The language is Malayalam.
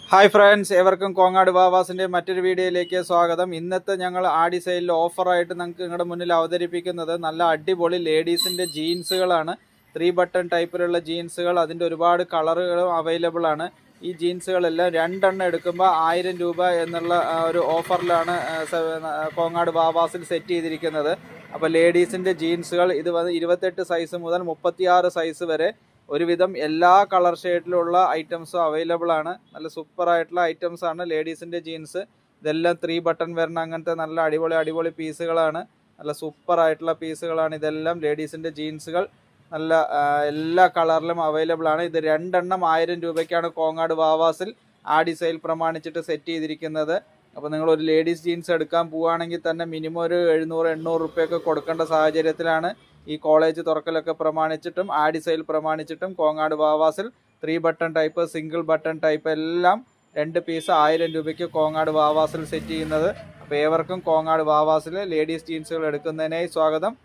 ഹായ് ഫ്രണ്ട്സ്, ഏവർക്കും കോങ്ങാട് വാവാസിൻ്റെ മറ്റൊരു വീഡിയോയിലേക്ക് സ്വാഗതം. ഇന്നത്തെ ഞങ്ങൾ ആടി സെയിലിൽ ഓഫറായിട്ട് നിങ്ങൾക്ക് നിങ്ങളുടെ മുന്നിൽ അവതരിപ്പിക്കുന്നത് നല്ല അടിപൊളി ലേഡീസിൻ്റെ ജീൻസുകളാണ്. 3 ബട്ടൺ ടൈപ്പിലുള്ള ജീൻസുകൾ, അതിൻ്റെ ഒരുപാട് കളറുകളും അവൈലബിൾ ആണ്. ഈ ജീൻസുകളെല്ലാം 2 എണ്ണം എടുക്കുമ്പോൾ 1000 രൂപ എന്നുള്ള ഒരു ഓഫറിലാണ് കോങ്ങാട് വാവാസിൽ സെറ്റ് ചെയ്തിരിക്കുന്നത്. അപ്പോൾ ലേഡീസിൻ്റെ ജീൻസുകൾ ഇത് 28 സൈസ് മുതൽ 36 സൈസ് വരെ ഒരുവിധം എല്ലാ കളർ ഷെയ്ഡിലുള്ള ഐറ്റംസും അവൈലബിൾ ആണ്. നല്ല സൂപ്പർ ആയിട്ടുള്ള ഐറ്റംസ് ആണ് ലേഡീസിൻ്റെ ജീൻസ്. ഇതെല്ലാം 3 ബട്ടൺ വരുന്ന അങ്ങനത്തെ നല്ല അടിപൊളി പീസുകളാണ്. നല്ല സൂപ്പർ ആയിട്ടുള്ള പീസുകളാണ് ഇതെല്ലാം. ലേഡീസിൻ്റെ ജീൻസുകൾ നല്ല എല്ലാ കളറിലും അവൈലബിൾ ആണ്. ഇത് 2 എണ്ണം 1000 രൂപയ്ക്കാണ് കോങ്ങാട് വാവാസിൽ ആടി സെയിൽ പ്രമാണിച്ചിട്ട് സെറ്റ് ചെയ്തിരിക്കുന്നത്. അപ്പോൾ നിങ്ങൾ ഒരു ലേഡീസ് ജീൻസ് എടുക്കാൻ പോവുകയാണെങ്കിൽ തന്നെ മിനിമം ഒരു 700-800 റുപ്യൊക്കെ കൊടുക്കേണ്ട സാഹചര്യത്തിലാണ് ഈ കോളേജ് തുറക്കലൊക്കെ പ്രമാണിച്ചിട്ടും ആടി സെയിൽ പ്രമാണിച്ചിട്ടും കോങ്ങാട് വാവാസിൽ 3 button type, single button type എല്ലാം 2 പീസ് 1000 രൂപയ്ക്ക് കോങ്ങാട് വാവാസിൽ സെറ്റ് ചെയ്യുന്നത്. അപ്പോൾ ഏവർക്കും കോങ്ങാട് വാവാസിൽ ലേഡീസ് ജീൻസുകൾ എടുക്കുന്നതിനായി സ്വാഗതം.